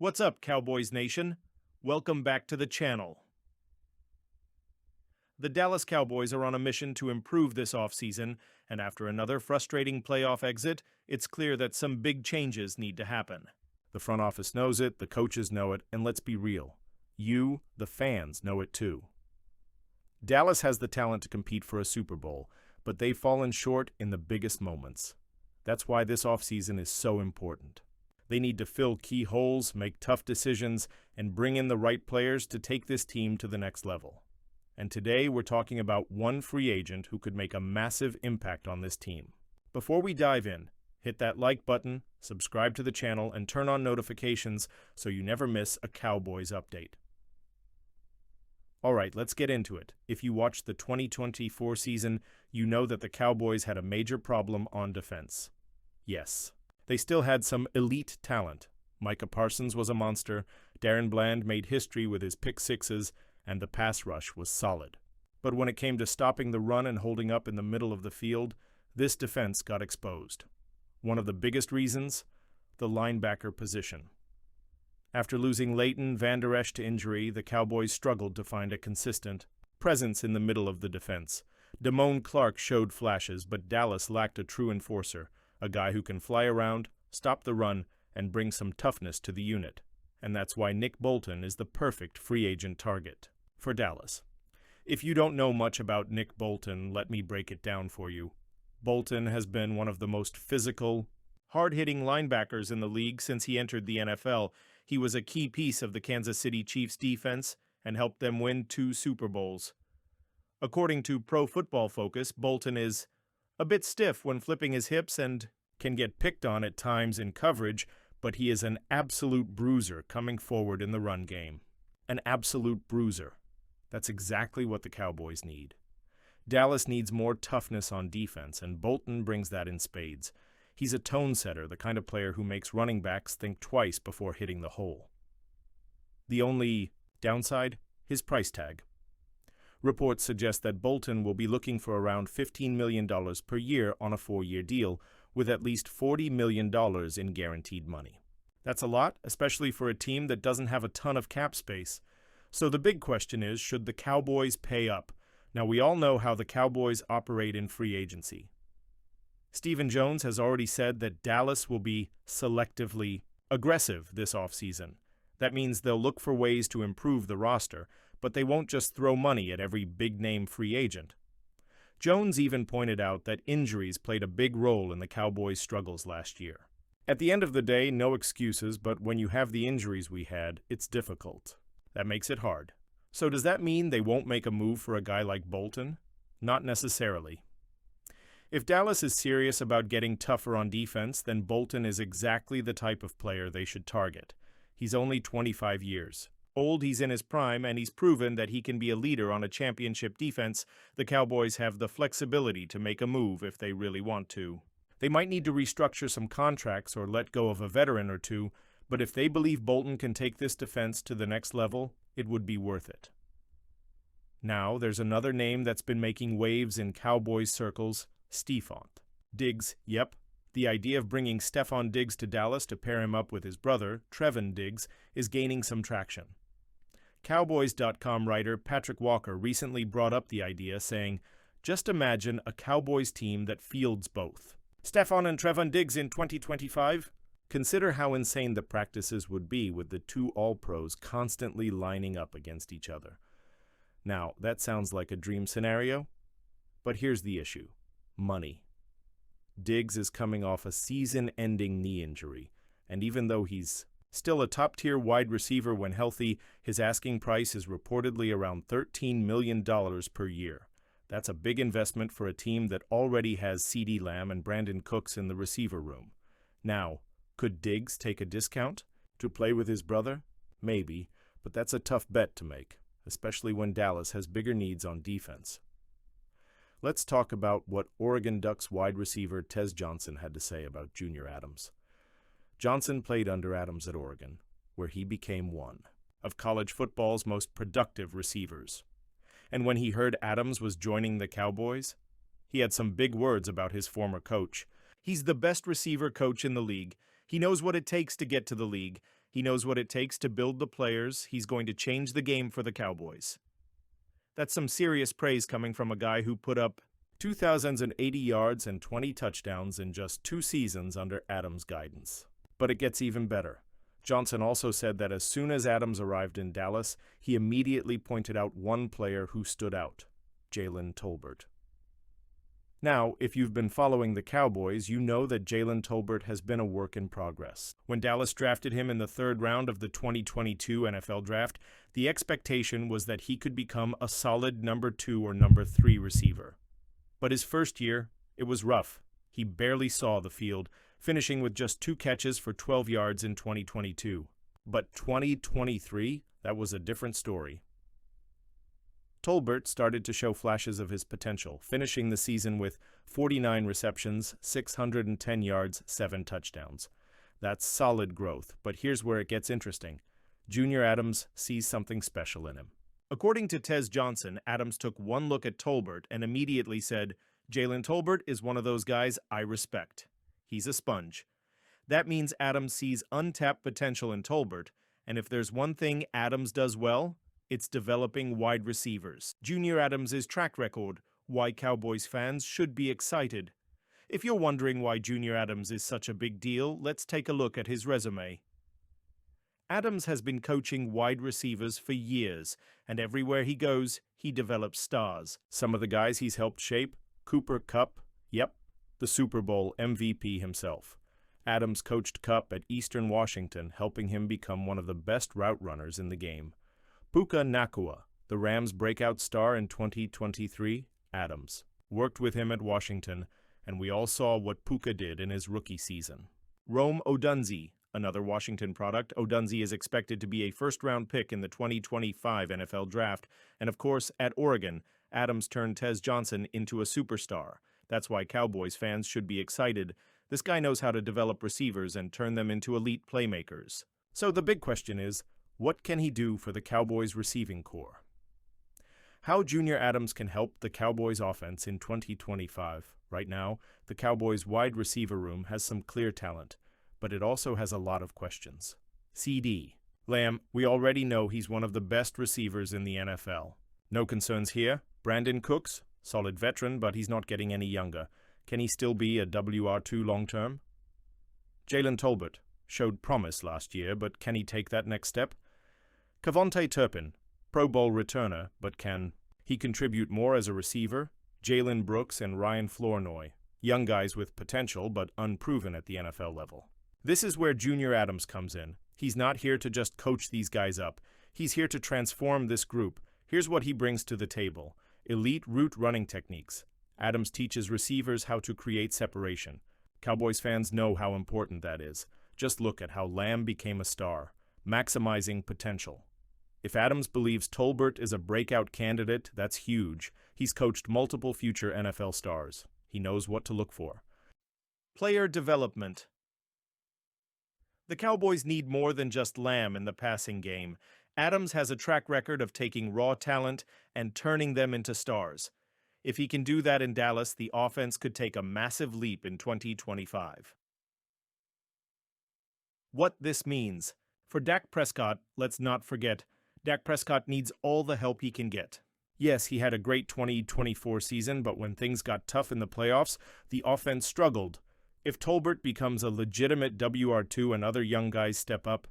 What's up, Cowboys Nation? Welcome back to the channel. The Dallas Cowboys are on a mission to improve this offseason, and after another frustrating playoff exit, it's clear that some big changes need to happen. The front office knows it, the coaches know it, and let's be real. You, the fans, know it too. Dallas has the talent to compete for a Super Bowl, but they've fallen short in the biggest moments. That's why this offseason is so important. They need to fill key holes, make tough decisions, and bring in the right players to take this team to the next level. And today we're talking about one free agent who could make a massive impact on this team. Before we dive in, hit that like button, subscribe to the channel, and turn on notifications so you never miss a Cowboys update. Alright, let's get into it. If you watched the 2024 season, you know that the Cowboys had a major problem on defense. Yes. They still had some elite talent. Micah Parsons was a monster, Darren Bland made history with his pick sixes, and the pass rush was solid. But when it came to stopping the run and holding up in the middle of the field, this defense got exposed. One of the biggest reasons? The linebacker position. After losing Leighton Vander Esch to injury, the Cowboys struggled to find a consistent presence in the middle of the defense. Damone Clark showed flashes, but Dallas lacked a true enforcer, a guy who can fly around, stop the run, and bring some toughness to the unit. And that's why Nick Bolton is the perfect free agent target for Dallas. If you don't know much about Nick Bolton, let me break it down for you. Bolton has been one of the most physical, hard-hitting linebackers in the league since he entered the NFL. He was a key piece of the Kansas City Chiefs defense and helped them win 2 Super Bowls. According to Pro Football Focus, Bolton is a bit stiff when flipping his hips and can get picked on at times in coverage, but he is an absolute bruiser coming forward in the run game. An absolute bruiser. That's exactly what the Cowboys need. Dallas needs more toughness on defense, and Bolton brings that in spades. He's a tone setter, the kind of player who makes running backs think twice before hitting the hole. The only downside? His price tag. Reports suggest that Bolton will be looking for around $15 million per year on a 4-year deal, with at least $40 million in guaranteed money. That's a lot, especially for a team that doesn't have a ton of cap space. So the big question is, should the Cowboys pay up? Now, we all know how the Cowboys operate in free agency. Stephen Jones has already said that Dallas will be selectively aggressive this offseason. That means they'll look for ways to improve the roster, but they won't just throw money at every big-name free agent. Jones even pointed out that injuries played a big role in the Cowboys' struggles last year. At the end of the day, no excuses, but when you have the injuries we had, it's difficult. That makes it hard. So does that mean they won't make a move for a guy like Bolton? Not necessarily. If Dallas is serious about getting tougher on defense, then Bolton is exactly the type of player they should target. He's only 25 years. Old, he's in his prime, and he's proven that he can be a leader on a championship defense. The Cowboys have the flexibility to make a move if they really want to. They might need to restructure some contracts or let go of a veteran or two, but if they believe Bolton can take this defense to the next level, it would be worth it. Now, there's another name that's been making waves in Cowboys circles, Stephon Diggs. Yep. The idea of bringing Stephon Diggs to Dallas to pair him up with his brother, Trevon Diggs, is gaining some traction. Cowboys.com writer Patrick Walker recently brought up the idea, saying, "Just imagine a Cowboys team that fields both. Stephon and Trevon Diggs in 2025? Consider how insane the practices would be with the 2 All-Pros constantly lining up against each other." Now, that sounds like a dream scenario, but here's the issue. Money. Diggs is coming off a season-ending knee injury, and even though he's still a top-tier wide receiver when healthy, his asking price is reportedly around $13 million per year. That's a big investment for a team that already has CeeDee Lamb and Brandon Cooks in the receiver room. Now, could Diggs take a discount to play with his brother? Maybe, but that's a tough bet to make, especially when Dallas has bigger needs on defense. Let's talk about what Oregon Ducks wide receiver Tez Johnson had to say about Junior Adams. Johnson played under Adams at Oregon, where he became one of college football's most productive receivers. And when he heard Adams was joining the Cowboys, he had some big words about his former coach. He's the best receiver coach in the league. He knows what it takes to get to the league, He knows what it takes to build the players. He's going to change the game for the Cowboys. That's some serious praise coming from a guy who put up 2,080 yards and 20 touchdowns in just 2 seasons under Adams' guidance. But it gets even better. Johnson also said that as soon as Adams arrived in Dallas, he immediately pointed out one player who stood out, Jalen Tolbert. Now, if you've been following the Cowboys, you know that Jalen Tolbert has been a work in progress. When Dallas drafted him in the 3rd round of the 2022 NFL Draft, the expectation was that he could become a solid number 2 or number 3 receiver. But his first year, it was rough. He barely saw the field, finishing with just 2 catches for 12 yards in 2022. But 2023, that was a different story. Tolbert started to show flashes of his potential, finishing the season with 49 receptions, 610 yards, 7 touchdowns. That's solid growth, but here's where it gets interesting. Junior Adams sees something special in him. According to Tez Johnson, Adams took one look at Tolbert and immediately said, "Jalen Tolbert is one of those guys I respect. He's a sponge." That means Adams sees untapped potential in Tolbert, and if there's one thing Adams does well, it's developing wide receivers. Junior Adams' track record, why Cowboys fans should be excited. If you're wondering why Junior Adams is such a big deal, let's take a look at his resume. Adams has been coaching wide receivers for years, and everywhere he goes, he develops stars. Some of the guys he's helped shape, Cooper Kupp, yep, the Super Bowl MVP himself. Adams coached Kupp at Eastern Washington, helping him become one of the best route runners in the game. Puka Nacua, the Rams' breakout star in 2023, Adams worked with him at Washington, and we all saw what Puka did in his rookie season. Rome Odunze, another Washington product. Odunze is expected to be a first-round pick in the 2025 NFL Draft, and of course, at Oregon, Adams turned Tez Johnson into a superstar. That's why Cowboys fans should be excited. This guy knows how to develop receivers and turn them into elite playmakers. So the big question is, what can he do for the Cowboys' receiving corps? How Junior Adams can help the Cowboys' offense in 2025. Right now, the Cowboys' wide receiver room has some clear talent, but it also has a lot of questions. CD Lamb, we already know he's one of the best receivers in the NFL. No concerns here. Brandon Cooks, solid veteran, but he's not getting any younger. Can he still be a WR2 long-term? Jalen Tolbert showed promise last year, but can he take that next step? Kavontae Turpin, Pro Bowl returner, but can he contribute more as a receiver? Jalen Brooks and Ryan Flournoy, young guys with potential but unproven at the NFL level. This is where Junior Adams comes in. He's not here to just coach these guys up. He's here to transform this group. Here's what he brings to the table. Elite route running techniques. Adams teaches receivers how to create separation. Cowboys fans know how important that is. Just look at how Lamb became a star, maximizing potential. If Adams believes Tolbert is a breakout candidate, that's huge. He's coached multiple future NFL stars. He knows what to look for. Player development. The Cowboys need more than just Lamb in the passing game. Adams has a track record of taking raw talent and turning them into stars. If he can do that in Dallas, the offense could take a massive leap in 2025. What this means. For Dak Prescott, let's not forget, Dak Prescott needs all the help he can get. Yes, he had a great 2024 season, but when things got tough in the playoffs, the offense struggled. If Tolbert becomes a legitimate WR2 and other young guys step up,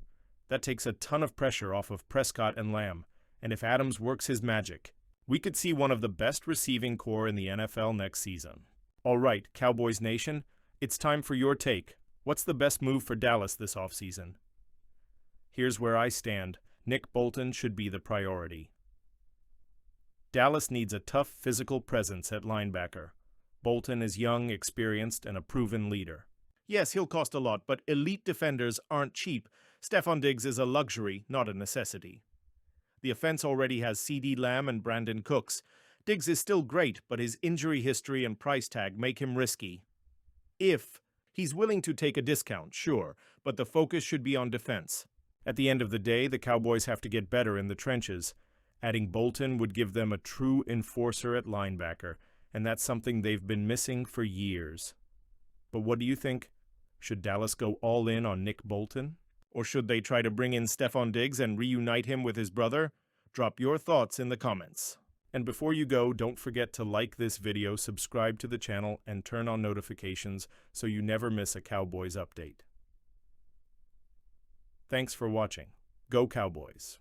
that takes a ton of pressure off of Prescott and Lamb. And if Adams works his magic, we could see one of the best receiving corps in the NFL next season. All right, Cowboys Nation, it's time for your take. What's the best move for Dallas this offseason? Here's where I stand. Nick Bolton should be the priority. Dallas needs a tough physical presence at linebacker. Bolton is young, experienced, and a proven leader. Yes, he'll cost a lot, but elite defenders aren't cheap. Stephon Diggs is a luxury, not a necessity. The offense already has CD Lamb and Brandon Cooks. Diggs is still great, but his injury history and price tag make him risky. If he's willing to take a discount, sure, but the focus should be on defense. At the end of the day, the Cowboys have to get better in the trenches. Adding Bolton would give them a true enforcer at linebacker, and that's something they've been missing for years. But what do you think? Should Dallas go all in on Nick Bolton? Or should they try to bring in Stephon Diggs and reunite him with his brother? Drop your thoughts in the comments. And before you go, don't forget to like this video, subscribe to the channel, and turn on notifications so you never miss a Cowboys update. Thanks for watching. Go Cowboys!